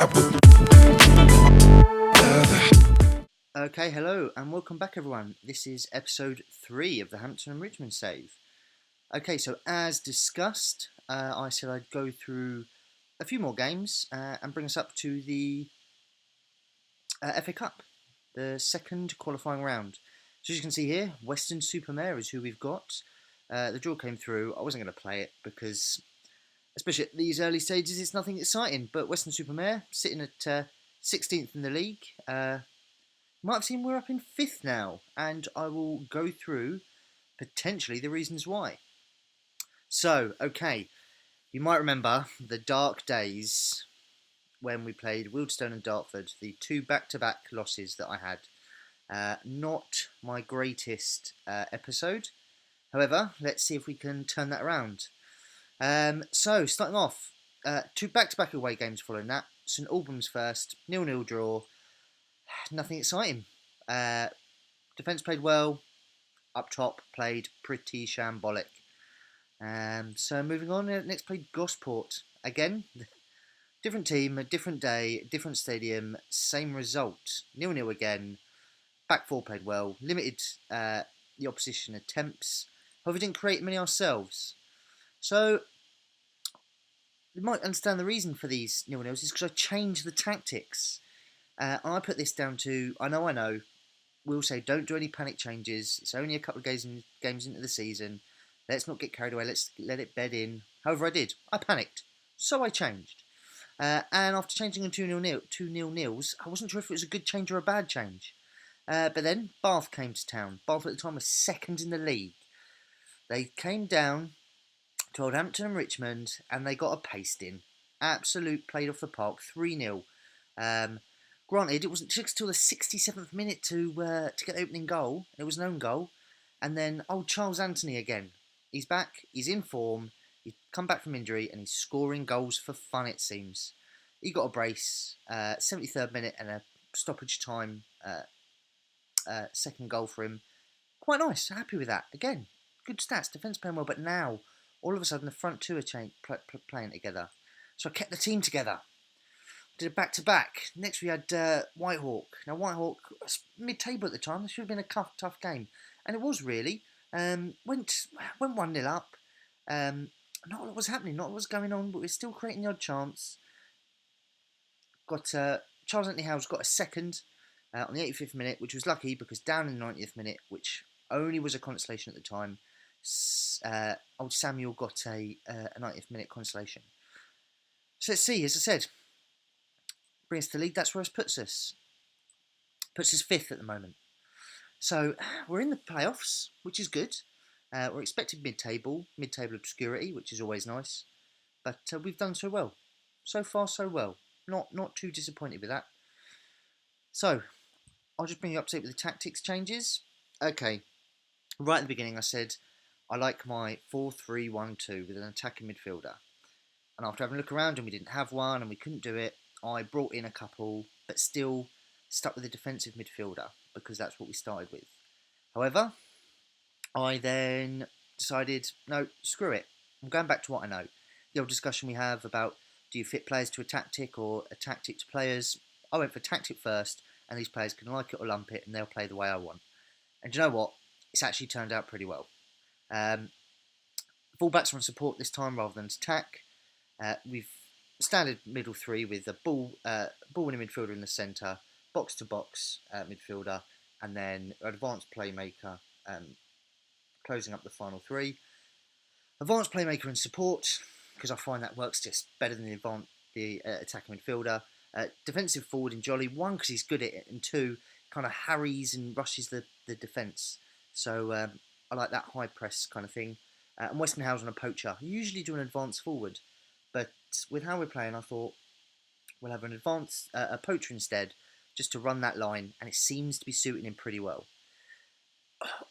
Okay, hello and welcome back everyone. This is episode 3 of the Hampton and Richmond save. Okay, so as discussed, I said I'd go through a few more games and bring us up to the FA Cup, the second qualifying round. So as you can see here, Weston-super-Mare is who we've got. The draw came through. I wasn't going to play it because, especially at these early stages, it's nothing exciting. But Weston-super-Mare sitting at 16th in the league. Might have seen we're up in 5th now, and I will go through potentially the reasons why. So, okay, you might remember the dark days when we played Wealdstone and Dartford, the 2 back-to-back losses that I had. Not my greatest episode. However, let's see if we can turn that around. So, starting off, 2 back-to-back away games following that. St Albans first, 0-0 draw. Nothing exciting. Defence played well. Up top played pretty shambolic. So moving on, next played Gosport. Again, different team, a different day, different stadium, same result. 0-0 again. Back four played well. Limited the opposition attempts. However, didn't create many ourselves. So you might understand the reason for these 0-0s is because I changed the tactics. I put this down to, I know, we'll say don't do any panic changes. It's only a couple of games into the season. Let's not get carried away. Let's let it bed in. However, I did. I panicked. So I changed. And after changing on 2-0 nils, I wasn't sure if it was a good change or a bad change. But then Bath came to town. Bath at the time was second in the league. They came down to Old Hampton and Richmond and they got a pasting. Absolute played off the park, 3-0. Granted, it wasn't just till the 67th minute to get the opening goal. It was an own goal. And then old Charles Anthony again. He's back, he's in form, he's come back from injury and he's scoring goals for fun, it seems. He got a brace, 73rd minute and a stoppage time second goal for him. Quite nice, happy with that. Again, good stats, defence playing well, but now, all of a sudden, the front two are playing together. So I kept the team together. Did a back-to-back. Next we had Whitehawk. Now Whitehawk was mid-table at the time. This should have been a tough game. And it was really. Went 1-0 up. Not what was happening, not what was going on, but we're still creating the odd chance. Got Charles Anthony Howes got a second on the 85th minute, which was lucky because down in the 90th minute, which only was a consolation at the time, old Samuel got a 90th minute consolation. So let's see, as I said, bring us to the league, that's where it puts us. Puts us 5th at the moment. So we're in the playoffs, which is good. We're expected mid-table obscurity, which is always nice. But we've done so well. So far, so well. Not too disappointed with that. So, I'll just bring you up to date with the tactics changes. Okay, right at the beginning I said I like my 4-3-1-2 with an attacking midfielder. And after having a look around and we didn't have one and we couldn't do it, I brought in a couple, but still stuck with a defensive midfielder because that's what we started with. However, I then decided, no, screw it. I'm going back to what I know. The old discussion we have about do you fit players to a tactic or a tactic to players? I went for tactic first, and these players can like it or lump it, and they'll play the way I want. And you know what? It's actually turned out pretty well. Fullbacks are on support this time rather than attack. We've standard middle three with a ball-winning midfielder in the centre, box-to-box midfielder, and then advanced playmaker closing up the final three. Advanced playmaker and support, because I find that works just better than the attacking midfielder. Defensive forward in Jolly, one, because he's good at it, and two, kind of harries and rushes the defence. So I like that high press kind of thing. And Westonhausen a poacher. I usually do an advanced forward, but with how we're playing, I thought we'll have an advanced a poacher instead, just to run that line, and it seems to be suiting him pretty well.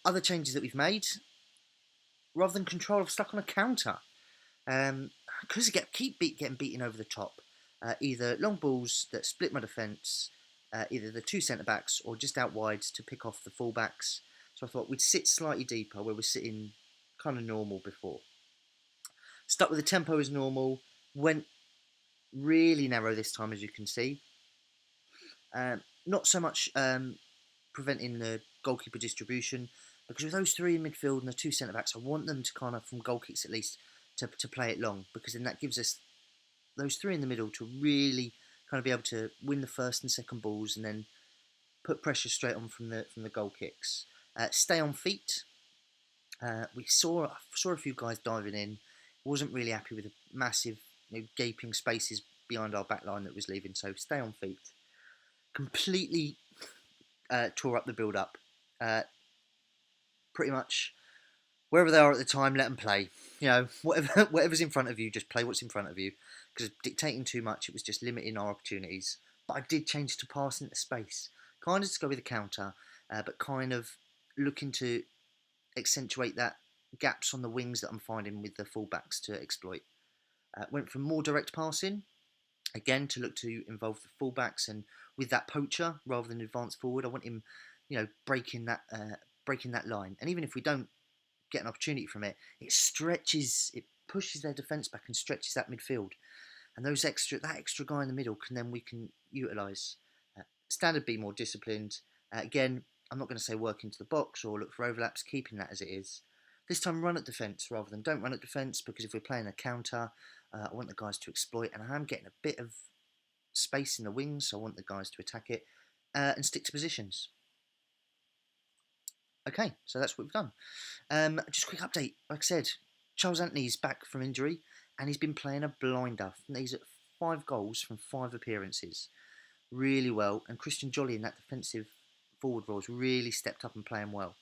Other changes that we've made, rather than control, I've stuck on a counter. Because I keep getting beaten over the top. Either long balls that split my defence, either the two centre-backs or just out wide to pick off the full-backs. So I thought we'd sit slightly deeper where we're sitting kind of normal before. Stuck with the tempo as normal, went Really narrow this time, as you can see. Not so much preventing the goalkeeper distribution, because with those three in midfield and the two centre backs, I want them to kind of, from goal kicks at least, to play it long, because then that gives us those three in the middle to really kind of be able to win the first and second balls, and then put pressure straight on from the goal kicks. Stay on feet. We saw a few guys diving in. Wasn't really happy with the massive, gaping spaces behind our back line that was leaving. So stay on feet. Completely tore up the build up. Pretty much wherever they are at the time, let them play. Whatever's in front of you, just play what's in front of you. Because dictating too much, it was just limiting our opportunities. But I did change to pass into space, kind of to go with a counter, but kind of looking to accentuate that gaps on the wings that I'm finding with the fullbacks to exploit. Went from more direct passing, again to look to involve the fullbacks, and with that poacher rather than advance forward, I want him, breaking that line. And even if we don't get an opportunity from it, it pushes their defence back and stretches that midfield. And that extra guy in the middle we can utilise. Standard be more disciplined. Again, I'm not going to say work into the box or look for overlaps, keeping that as it is. This time run at defence rather than don't run at defence, because if we're playing a counter, I want the guys to exploit, and I am getting a bit of space in the wings, so I want the guys to attack it and stick to positions. Okay, so that's what we've done. Just a quick update. Like I said, Charles Anthony's back from injury, and he's been playing a blinder. He's at 5 goals from 5 appearances. Really well, and Christian Jolly in that defensive forward role has really stepped up and playing well.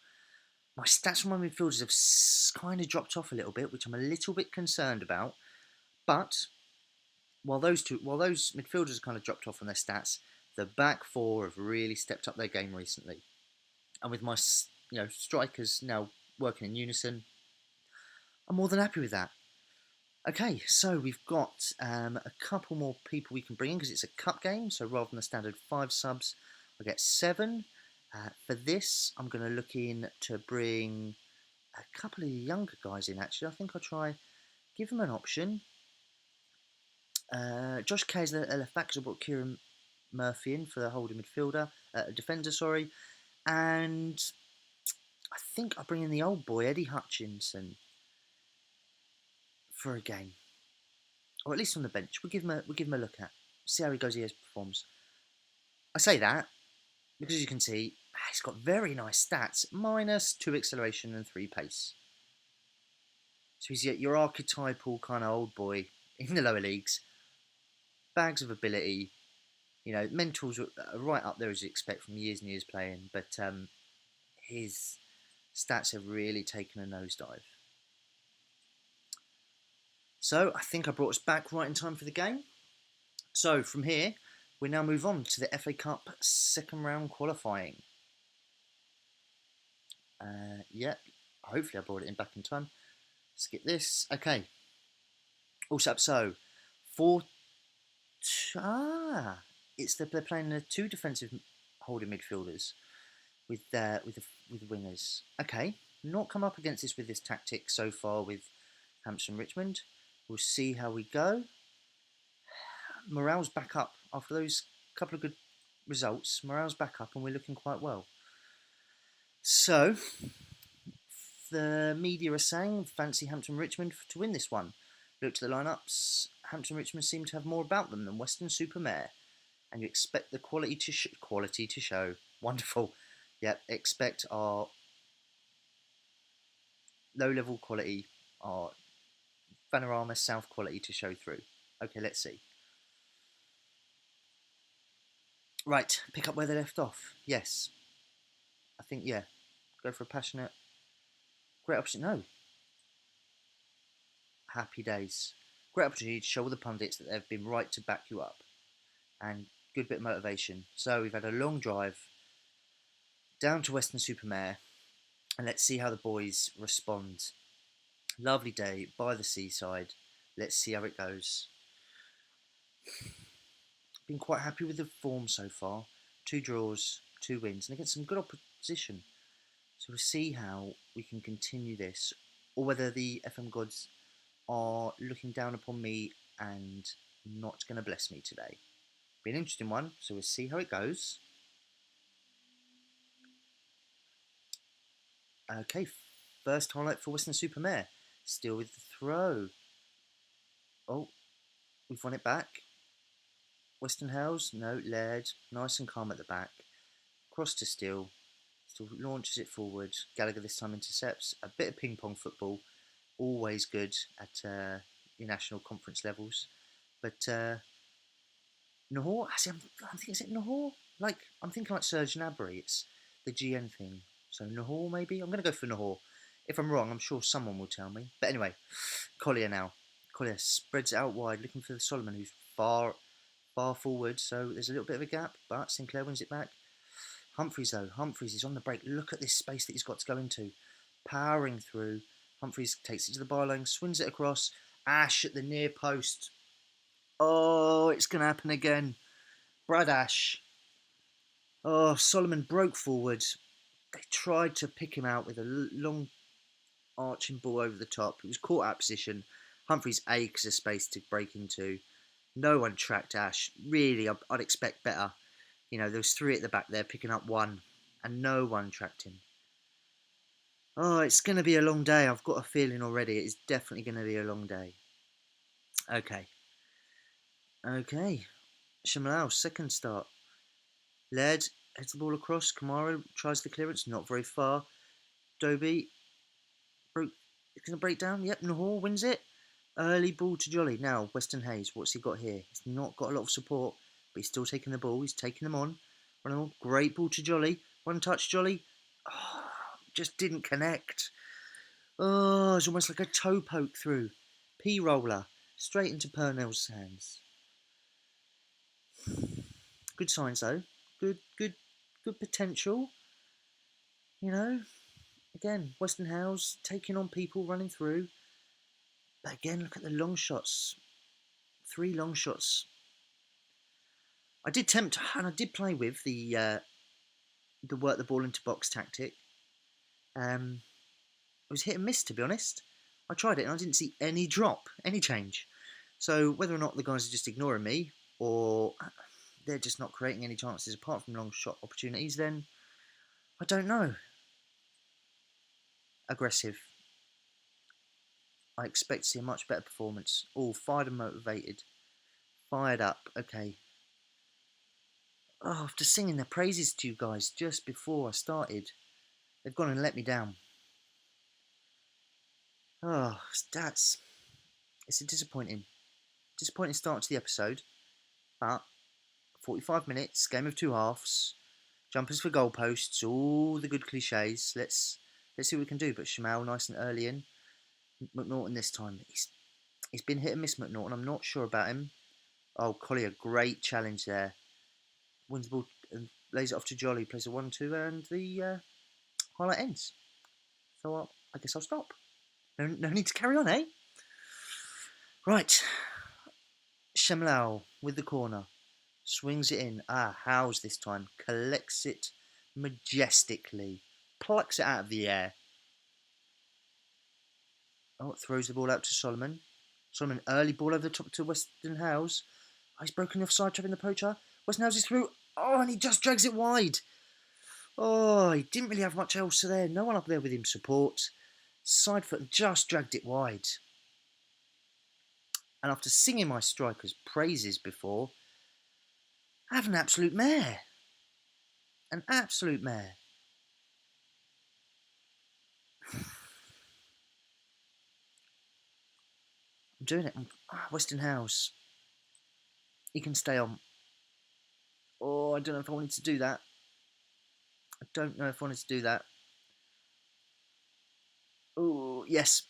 My stats from my midfielders have kind of dropped off a little bit, which I'm a little bit concerned about. But while those midfielders have kind of dropped off on their stats, the back four have really stepped up their game recently. And with my strikers now working in unison, I'm more than happy with that. Okay, so we've got a couple more people we can bring in because it's a cup game. So rather than the standard 5 subs, I get 7. For this, I'm going to look in to bring a couple of younger guys in. Actually, I think I'll give them an option. Josh Kay is the left back, because I brought Kieran Murphy in for the holding midfielder, defender, sorry. And I think I'll bring in the old boy, Eddie Hutchinson, for a game, or at least on the bench. We'll give him a look at, see how he goes, performs. I say that because, as you can see, he's got very nice stats: -2 acceleration and 3 pace. So he's your archetypal kind of old boy in the lower leagues. Bags of ability, mentals are right up there as you expect from years and years playing, but his stats have really taken a nosedive. So I think I brought us back right in time for the game. So from here, we now move on to the FA Cup second round qualifying. Yep, hopefully I brought it in back in time. Skip this. Okay. All set up. So they're playing the 2 defensive holding midfielders with the wingers. Okay, not come up against this with this tactic so far with Hampton Richmond. We'll see how we go. Morale's back up after those couple of good results. Morale's back up, and we're looking quite well. So the media are saying fancy Hampton Richmond to win this one. Look to the lineups. Hampton Richmond seem to have more about them than Weston-super-Mare, and you expect the quality to show. Wonderful. Yep, expect our low-level quality, our Panorama South quality to show through. Okay, let's see. Right, pick up where they left off. Yes. I think, yeah. Go for a passionate. Great opportunity. No. Happy days. Great opportunity to show all the pundits that they've been right to back you up. And good bit of motivation. So we've had a long drive down to Weston-super-Mare, and let's see how the boys respond. Lovely day by the seaside. Let's see how it goes. Been quite happy with the form so far. 2 draws, 2 wins, and against some good opposition. So we'll see how we can continue this, or whether the FM gods are looking down upon me and not going to bless me today. Be an interesting one, so we'll see how it goes. Okay, first highlight for Weston-super-Mare. Still with the throw. Oh, we've won it back. Western House, no, Laird, nice and calm at the back. Cross to Steele. Still launches it forward. Gallagher this time intercepts. A bit of ping-pong football. Always good at your national conference levels. But Nahor, I'm thinking, is it Nahor? I'm thinking like Serge Gnabry. It's the GN thing. So Nahor maybe? I'm going to go for Nahor. If I'm wrong, I'm sure someone will tell me. But anyway, Collier now. Collier spreads it out wide, looking for Solomon, who's far forward. So there's a little bit of a gap, but Sinclair wins it back. Humphreys though. Humphreys is on the break. Look at this space that he's got to go into. Powering through. Humphreys takes it to the byline, swings it across. Ash at the near post. Oh, it's going to happen again. Brad Ash. Oh, Solomon broke forward. They tried to pick him out with a long arching ball over the top. It was caught out of position. Humphreys acres of space to break into. No one tracked Ash. Really, I'd expect better. You know, there was 3 at the back there picking up 1, and no one tracked him. Oh, it's going to be a long day. I've got a feeling already. It's definitely going to be a long day. Okay. Shimlau, second start. Laird heads the ball across. Kamara tries the clearance, not very far. Dobie it's going to break down. Yep, Nahor wins it. Early ball to Jolly. Now, Weston Hayes, what's he got here? He's not got a lot of support, but he's still taking the ball. He's taking them on. Great ball to Jolly. One touch, Jolly. Oh, just didn't connect. Oh, it's almost like a toe poke through. P-roller. Straight into Purnell's hands. Good signs, though. Good potential. You know, again, Western House taking on people, running through. But again, look at the long shots. 3 long shots. I did tempt, and I did play with the work the ball into box tactic. It was hit and miss, to be honest. I tried it and I didn't see any drop, any change. So whether or not the guys are just ignoring me, or they're just not creating any chances apart from long shot opportunities, then I don't know. Aggressive. I expect to see a much better performance. All fired and motivated. Fired up. Okay. Oh, after singing their praises to you guys just before I started, they've gone and let me down. Oh, it's a disappointing start to the episode. But 45 minutes, game of 2 halves, jumpers for goalposts, all the good cliches. Let's see what we can do. But Shamal nice and early in. McNaughton this time. He's been hit and miss, McNaughton. I'm not sure about him. Oh, Collier, great challenge there. Wins the ball and lays it off to Jolly. Plays a 1-2 and the highlight ends. So I guess I'll stop. No need to carry on, eh? Right. Shemlau with the corner. Swings it in. Howes this time. Collects it majestically. Plucks it out of the air. Oh, throws the ball out to Solomon. Solomon, early ball over the top to Weston House. Oh, he's broken the offside trap in the poacher. Weston House is through. Oh, and he just drags it wide. Oh, he didn't really have much else there. No one up there with him support. Side foot just dragged it wide. And after singing my striker's praises before, I have an absolute mare. An absolute mare. I'm doing it. Weston House. He can stay on. Oh, I don't know if I wanted to do that. Oh, yes.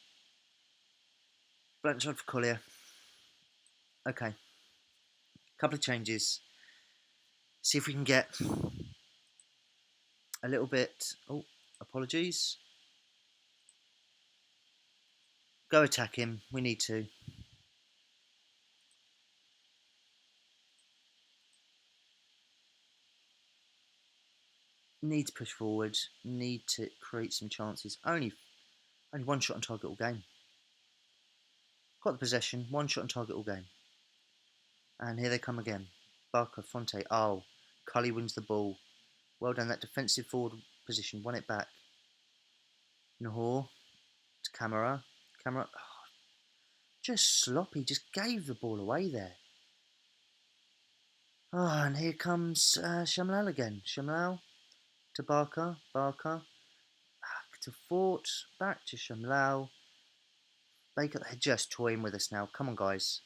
Blanchard for Collier. Okay. Couple of changes. See if we can get a little bit... Oh, apologies. Go attack him. We need to. Need to push forward. Need to create some chances. Only 1 shot on target all game. Got the possession. 1 shot on target all game. And here they come again. Barker, Fonte. Oh, Cully wins the ball. Well done, that defensive forward position. Won it back. Nahor to Camera. Camera. Oh, just sloppy. Just gave the ball away there. Oh, and here comes Shamlal again. Shamlal to Barker. Barker. Back to Fort. Back to Shamlal. Baker, they're just toying with us now. Come on, guys.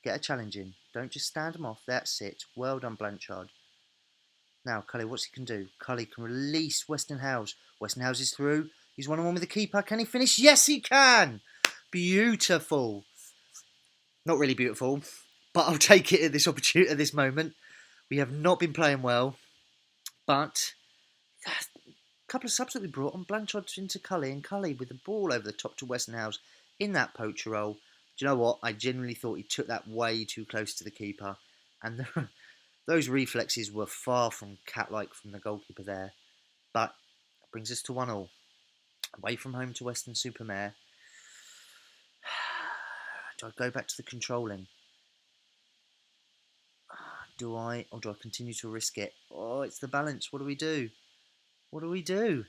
Get a challenge in. Don't just stand them off. That's it. Well done, Blanchard. Now, Cully, what's he can do? Cully can release Weston Howes. Weston Howes is through. He's one-on-one with the keeper. Can he finish? Yes, he can. Beautiful. Not really beautiful, but I'll take it at this opportunity, at this moment. We have not been playing well, but a couple of subs that we brought on. Blanchard into Cully, and Cully with the ball over the top to Weston Howes in that poacher role. Do you know what? I genuinely thought he took that way too close to the keeper, and those reflexes were far from cat-like from the goalkeeper there. But it brings us to 1-1. Away from home to Weston-super-Mare. Do I go back to the controlling? Do I? Or do I continue to risk it? Oh, it's the balance. What do we do? What do we do?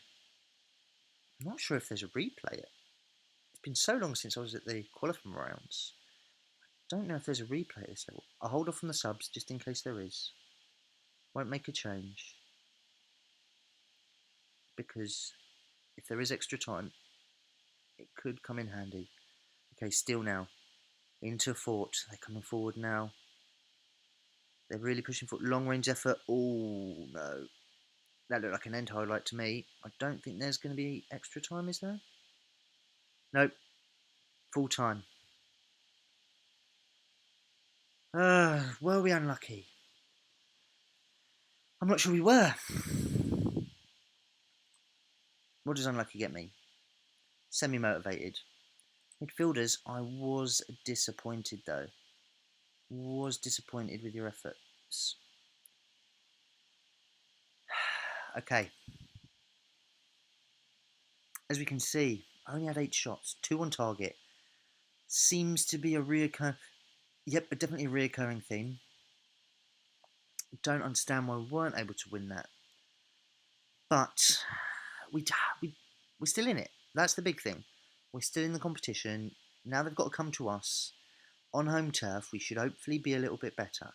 I'm not sure if there's a replay. It's been so long since I was at the qualifying rounds. I don't know if there's a replay at this level. I'll hold off on the subs just in case there is. Won't make a change. Because if there is extra time, it could come in handy. Okay, still now. Into Fort. They're coming forward now. They're really pushing for long range effort. Oh, no. That looked like an end highlight to me. I don't think there's going to be extra time, is there? Nope. Full time. Were we unlucky? I'm not sure we were. What does unlucky get me? Semi-motivated. Midfielders, I was disappointed though. Was disappointed with your efforts. Okay. As we can see, I only had 8 shots, 2 on target. Seems to be a reoccurring... Yep, but definitely a reoccurring theme. Don't understand why we weren't able to win that. But we're still in it. That's the big thing. We're still in the competition. Now they've got to come to us. On home turf, we should hopefully be a little bit better.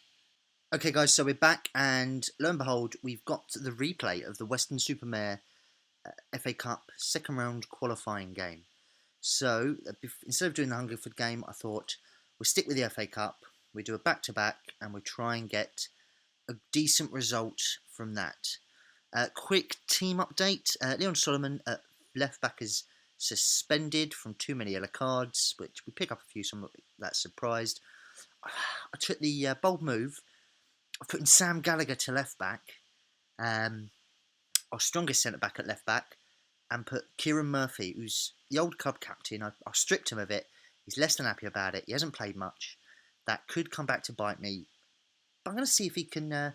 Okay, guys, so we're back, and lo and behold, we've got the replay of the Weston-super-Mare FA Cup second round qualifying game. So, instead of doing the Hungerford game, I thought we'll stick with the FA Cup, we do a back-to-back, and we'll try and get a decent result from that. Quick team update. Leon Solomon at left back is suspended from too many yellow cards, which we pick up a few, so I'm not that surprised. I took the bold move of putting Sam Gallagher to left back, our strongest centre back at left back, and put Kieran Murphy, who's the old club captain. I stripped him of it. He's less than happy about it. He hasn't played much. That could come back to bite me. But I'm going to see if he can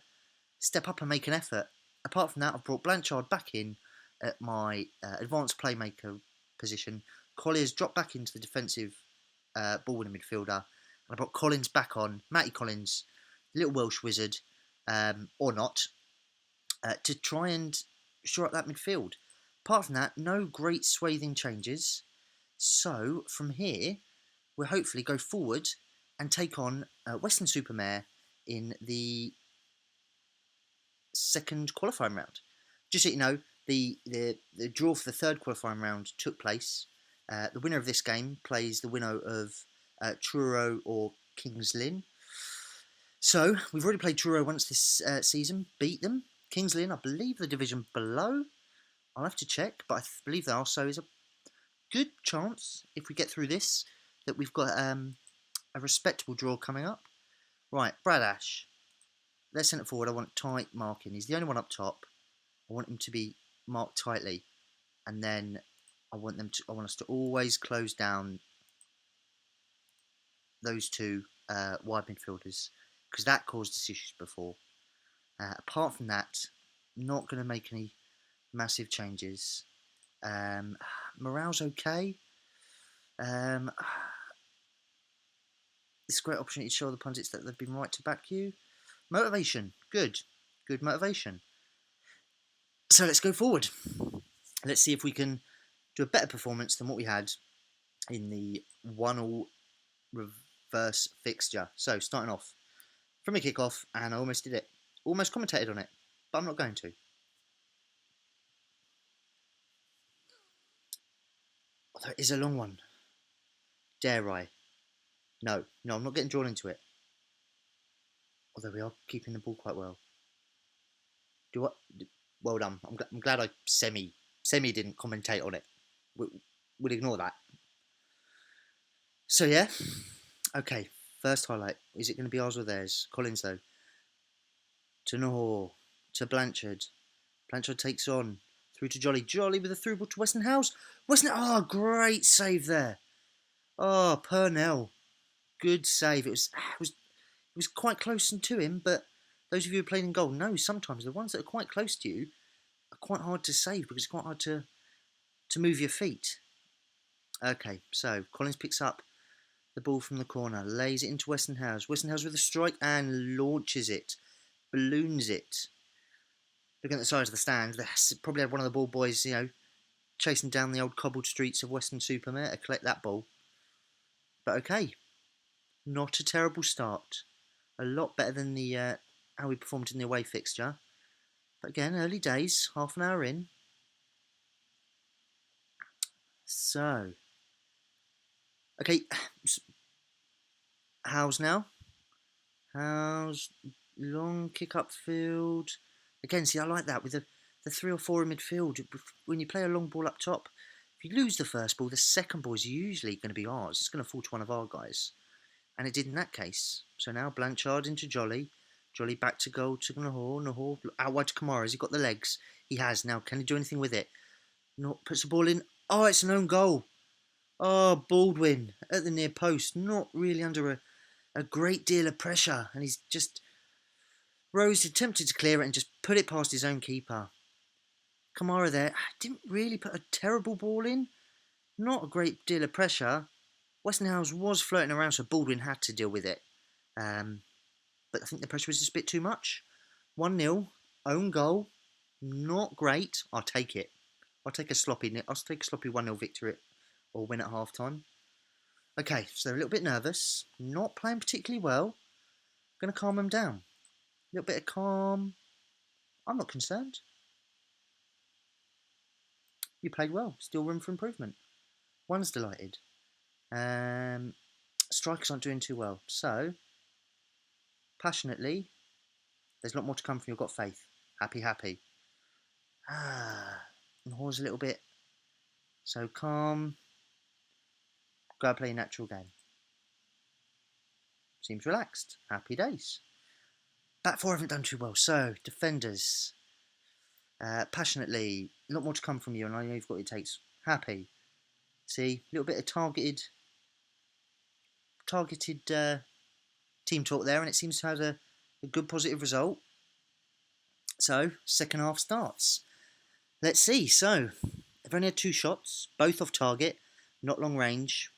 step up and make an effort. Apart from that, I've brought Blanchard back in at my advanced playmaker position. Collier's dropped back into the defensive ball-winning midfielder. And I brought Collins back on, Matty Collins, little Welsh wizard, or not, to try and shore up that midfield. Apart from that, no great swathing changes. So, from here, we'll hopefully go forward and take on Weston-super-Mare in the second qualifying round. Just so you know, the draw for the third qualifying round took place. The winner of this game plays the winner of Truro or Kings Lynn. So, we've already played Truro once this season, beat them. Kings Lynn, I believe, the division below. I'll have to check, but I believe they are. So, there's a good chance, if we get through this, that we've got a respectable draw coming up. Right, Brad Ash. Their centre forward, I want tight marking. He's the only one up top. I want him to be marked tightly, and then I want us to always close down those two wide midfielders, because that caused us issues before. Apart from that, not going to make any massive changes. Morale's okay. this great opportunity to show the pundits that they've been right to back you. Motivation, good motivation. So let's go forward. Let's see if we can do a better performance than what we had in the 1-1 reverse fixture. So starting off from a kick-off, and I almost did it. Almost commentated on it, but I'm not going to. Although it is a long one. Dare I? No, I'm not getting drawn into it. Although we are keeping the ball quite well. Well done. I'm glad I semi didn't commentate on it. We'll ignore that. So yeah, okay. First highlight. Is it going to be ours or theirs? Collins though. To Nahor. To Blanchard. Blanchard takes on. Through to Jolly. Jolly with a through ball to Weston Howes. Oh, great save there. Oh, Purnell. Good save. It was quite close to him, but those of you who played in goal know sometimes the ones that are quite close to you are quite hard to save because it's quite hard to move your feet. Okay, so Collins picks up the ball from the corner, lays it into Weston Howes. Weston Howes with a strike and launches it, balloons it. Looking at the size of the stand, they probably had one of the ball boys, chasing down the old cobbled streets of Western Supermare to collect that ball. But okay, not a terrible start. A lot better than the how we performed in the away fixture. But again, early days, half an hour in. So, okay, Howes now. Howes, long kick upfield. Again, see, I like that with the 3 or 4 in midfield. When you play a long ball up top, if you lose the first ball, the second ball is usually going to be ours. It's going to fall to one of our guys. And it did in that case. So now Blanchard into Jolly. Jolly back to goal to Nahor. Nahor out wide to Kamara. Has he got the legs? He has. Now, can he do anything with it? Not puts the ball in. Oh, it's an own goal. Oh, Baldwin at the near post. Not really under a great deal of pressure. And he's just... Rose attempted to clear it and just put it past his own keeper. Kamara there didn't really put a terrible ball in. Not a great deal of pressure. Weston Howes was floating around, so Baldwin had to deal with it. But I think the pressure was just a bit too much. 1-0, own goal. Not great. I'll take it. I'll take a sloppy 1-0 victory or win at half time. Okay, so they're a little bit nervous. Not playing particularly well. Going to calm them down. A little bit of calm. I'm not concerned. You played well. Still room for improvement. One's delighted. Strikers aren't doing too well. So, passionately, there's a lot more to come from you. Got faith. Happy. And Hawes a little bit. So calm. Go play a natural game. Seems relaxed. Happy days. Back four haven't done too well. So, defenders. Passionately. A lot more to come from you, and I know you've got what it takes. Happy. See, a little bit of targeted team talk there, and it seems to have a good positive result. So, second half starts. Let's see. So, they've only had 2 shots, both off target, not long range.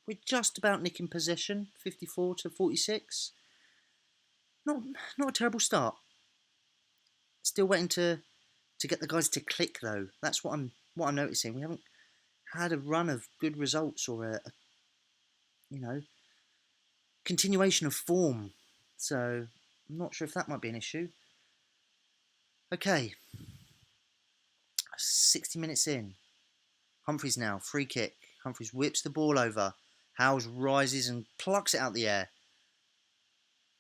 We're just about nicking possession, 54 to 46. Not a terrible start. Still waiting to get the guys to click though. That's what I'm noticing. We haven't had a run of good results or a continuation of form. So I'm not sure if that might be an issue. Okay. 60 minutes in. Humphreys now, free kick. Humphreys whips the ball over. Howes rises and plucks it out the air.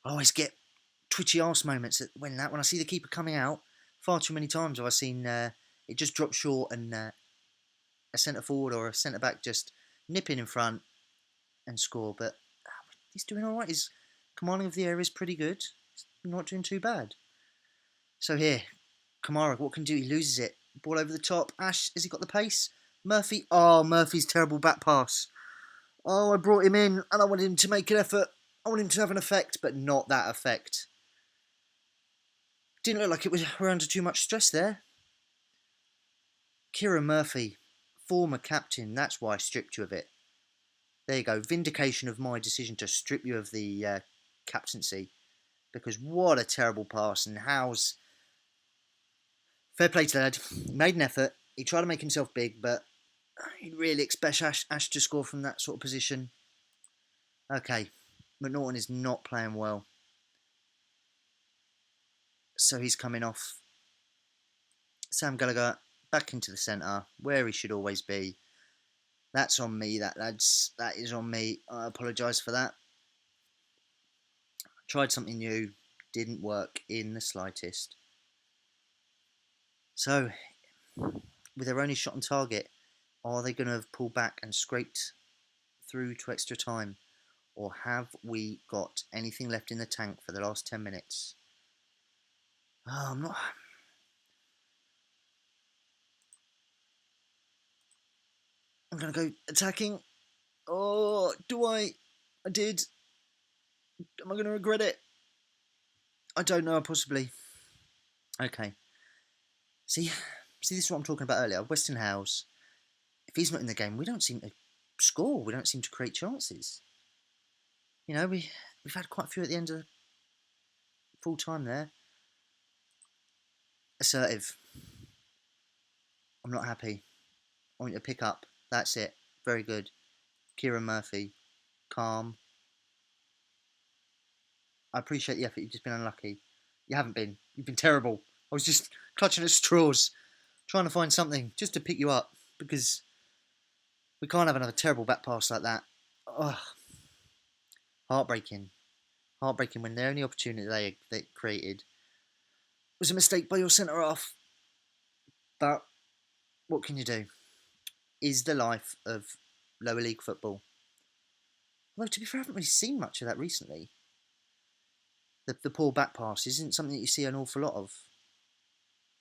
I always get twitchy arse moments when I see the keeper coming out. Far too many times have I seen it just drop short and a centre forward or a centre back just nip in front and score. But he's doing all right. His commanding of the area is pretty good. He's not doing too bad. So here, Kamara, what can he do? He loses it. Ball over the top. Ash, has he got the pace? Murphy. Oh, Murphy's terrible back pass. Oh, I brought him in and I wanted him to make an effort. I wanted him to have an effect, but not that effect. Didn't look like we're under too much stress there. Kieran Murphy, former captain, that's why I stripped you of it. There you go. Vindication of my decision to strip you of the captaincy. Because what a terrible pass. And Howe's fair play to the lad. He made an effort. He tried to make himself big, but he'd really expect Ash to score from that sort of position. Okay, McNaughton is not playing well. So he's coming off. Sam Gallagher back into the centre, where he should always be. That's on me, lads. That is on me. I apologise for that. Tried something new. Didn't work in the slightest. So, with their only shot on target, are they going to have pulled back and scraped through to extra time? Or have we got anything left in the tank for the last 10 minutes? Oh, I'm not... I'm going to go attacking. Oh, do I? I did. Am I going to regret it? I don't know, possibly. Okay. See, this is what I'm talking about earlier. Weston Howes, if he's not in the game, we don't seem to score. We don't seem to create chances. You know, we've had quite a few at the end of full time there. Assertive. I'm not happy. I want you to pick up. That's it. Very good. Kieran Murphy. Calm. I appreciate the effort. You've just been unlucky. You haven't been. You've been terrible. I was just clutching at straws, trying to find something just to pick you up, because we can't have another terrible back pass like that. Oh, heartbreaking. Heartbreaking when the only opportunity they created was a mistake by your centre half. But what can you do? Is the life of lower league football. Although, to be fair, I haven't really seen much of that recently. The poor back pass isn't something that you see an awful lot of.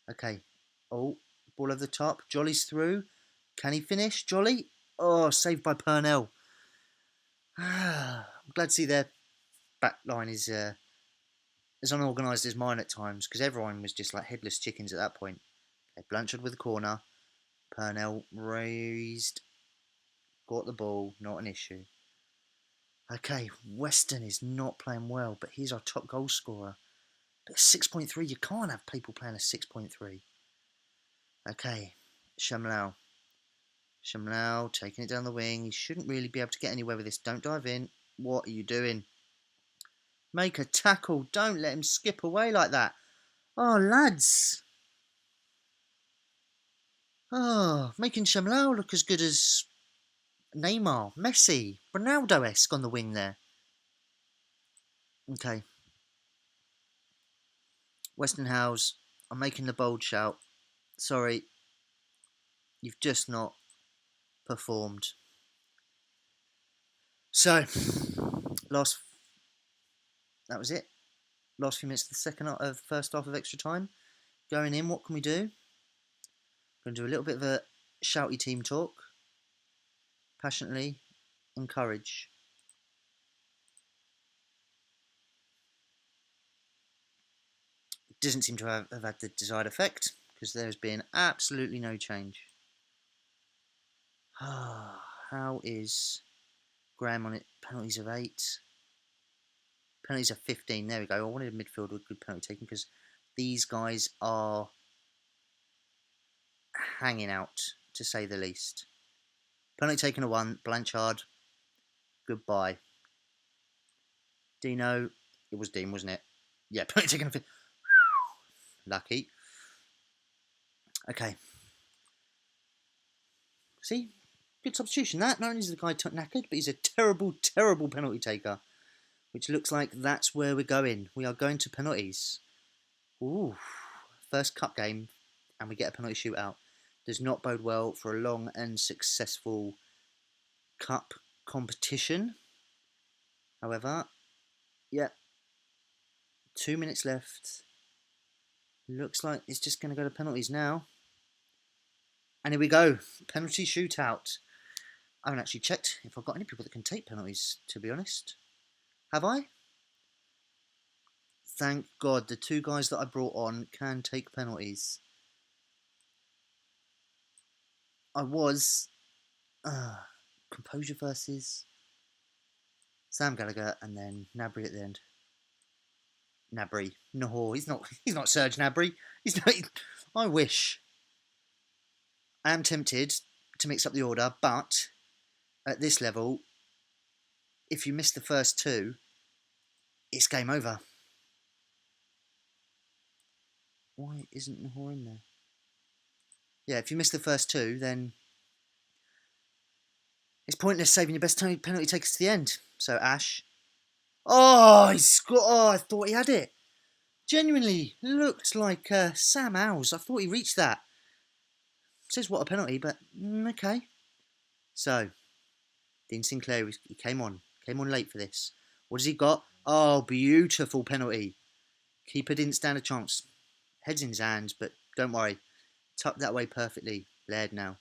Okay. Oh, ball over the top. Jolly's through. Can he finish? Jolly? Oh, saved by Purnell. I'm glad to see their back line is as unorganised as mine at times, because everyone was just like headless chickens at that point. Okay, Blanchard with the corner. Purnell raised. Got the ball. Not an issue. Okay, Weston is not playing well, but he's our top goal scorer. But 6.3, you can't have people playing a 6.3. Okay, Shamlau. Shamlau taking it down the wing. He shouldn't really be able to get anywhere with this. Don't dive in. What are you doing? Make a tackle. Don't let him skip away like that. Oh, lads. Oh, making Shamlau look as good as Neymar, Messi, Ronaldo-esque on the wing there. Okay. Weston Howes, I'm making the bold shout. Sorry, you've just not performed. So, that was it. Last few minutes of the first half of extra time. Going in, what can we do? Going to do a little bit of a shouty team talk. Passionately encourage. It doesn't seem to have had the desired effect, because there's been absolutely no change. How is Graham on it? Penalties of 8. Penalties of 15. There we go. I wanted a midfielder with good penalty taking, because these guys are hanging out, to say the least. Penalty taken a 1. Blanchard. Goodbye. Dino. It was Dean, wasn't it? Yeah, penalty taken a 15. Lucky. Okay. See? Good substitution. That not only is the guy knackered, but he's a terrible, terrible penalty taker. Which looks like that's where we're going. We are going to penalties. Ooh. First cup game, and we get a penalty shootout. Does not bode well for a long and successful cup competition. However, yeah. 2 minutes left. Looks like it's just going to go to penalties now. And here we go. Penalty shootout. I haven't actually checked if I've got any people that can take penalties, to be honest. Have I? Thank God, the 2 guys that I brought on can take penalties. I was... composure versus Sam Gallagher, and then Nabry at the end. Nabry. No, he's not. He's not Serge Nabry. He's not. I wish. I am tempted to mix up the order, but at this level, if you miss the first two, it's game over. Why isn't Nahor in there? Yeah, if you miss the first two, then it's pointless saving your best penalty takers to the end. So Ash. Oh, he's got. Oh, I thought he had it. Genuinely looked like Sam Howes. I thought he reached that. Says what a penalty, but okay. So, Dean Sinclair, he came on late for this. What has he got? Oh, beautiful penalty. Keeper didn't stand a chance. Head's in his hands, but don't worry. Tucked that way perfectly. Laird now.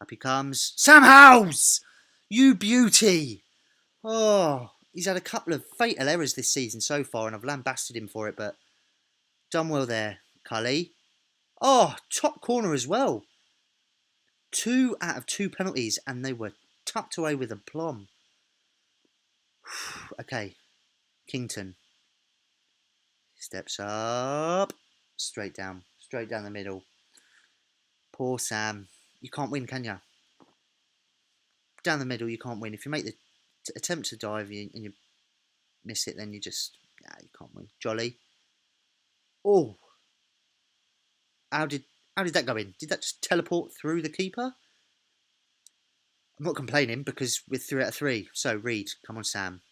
Up he comes. Sam Howes! You beauty! Oh, he's had a couple of fatal errors this season so far, and I've lambasted him for it, but done well there, Cully. Oh, top corner as well. 2 out of 2 penalties, and they were tucked away with aplomb. Okay, Kington. Steps up. Straight down the middle. Poor Sam. You can't win, can you? Down the middle, you can't win. If you make the attempt to dive and you miss it, then you you can't win. Jolly. Oh. How did that go in? Did that just teleport through the keeper? I'm not complaining because we're 3 out of 3. So, Reed, come on, Sam.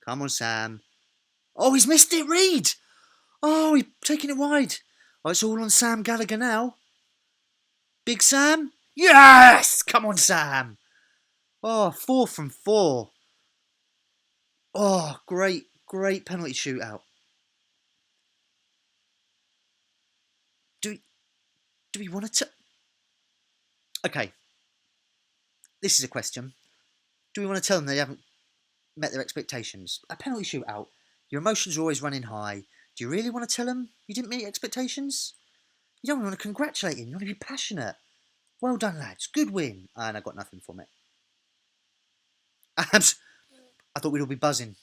Come on, Sam. Oh, he's missed it, Reed! Oh, he's taking it wide. Oh, it's all on Sam Gallagher now. Big Sam? Yes! Come on, Sam. Oh, 4 from 4. Oh, great penalty shootout. Do we want to... Okay. This is a question. Do we want to tell them they haven't met their expectations? A penalty shootout. Your emotions are always running high. Do you really want to tell them you didn't meet expectations? You don't want to congratulate him. You want to be passionate. Well done, lads. Good win. And I got nothing from it. I thought we'd all be buzzing.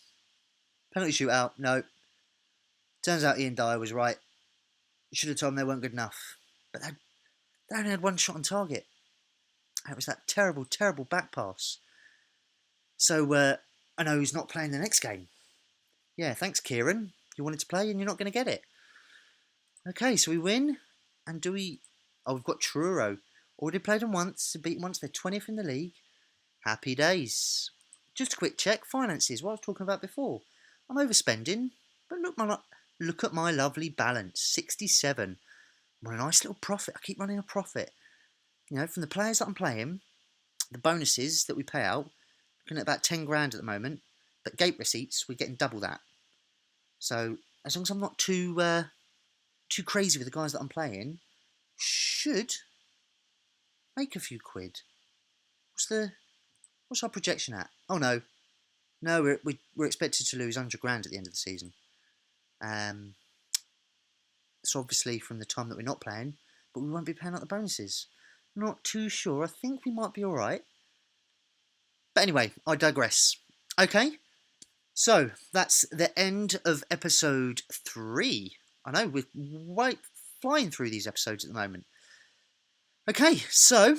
Penalty shootout. No. Turns out Ian Dyer was right. You should have told them they weren't good enough. But they only had 1 shot on target. And it was that terrible back pass. So I know he's not playing the next game. Yeah, thanks, Kieran. You wanted to play and you're not going to get it. Okay, so we win. And do we... Oh, we've got Truro. Already played them once. Beaten once. They're 20th in the league. Happy days. Just a quick check. Finances. What I was talking about before. I'm overspending. But look at my lovely balance. 67. I'm on a nice little profit. I keep running a profit. You know, from the players that I'm playing, the bonuses that we pay out, looking at about 10 grand at the moment. But gate receipts, we're getting double that. So as long as I'm not too crazy with the guys that I'm playing, should make a few quid. What's our projection at? Oh no, we're expected to lose 100 grand at the end of the season. So obviously from the time that we're not playing, but we won't be paying out the bonuses. Not too sure. I think we might be all right. But anyway, I digress. Okay. So, that's the end of episode 3. I know, we're flying through these episodes at the moment. Okay, so,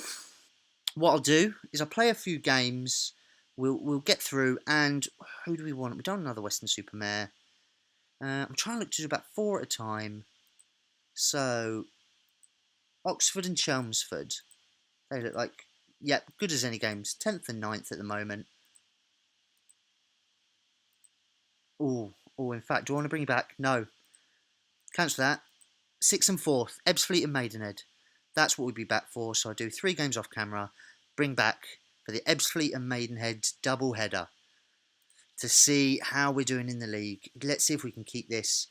what I'll do is I'll play a few games, we'll get through, and who do we want? We've done another Western Supermare. I'm trying to look to do about 4 at a time. So, Oxford and Chelmsford. They look like, yeah, good as any games. 10th and 9th at the moment. Oh, in fact, do I want to bring you back? No. Cancel that. 6th and 4th. Ebbsfleet and Maidenhead. That's what we'd be back for. So I do 3 games off camera. Bring back for the Ebbsfleet and Maidenhead double header. To see how we're doing in the league. Let's see if we can keep this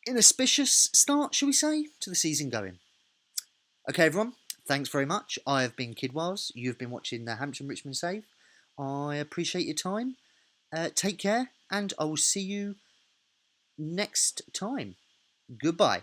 an auspicious start, shall we say, to the season going. Okay, everyone. Thanks very much. I have been Kidwilds. You've been watching the Hampton Richmond Save. I appreciate your time. Take care, and I will see you next time. Goodbye.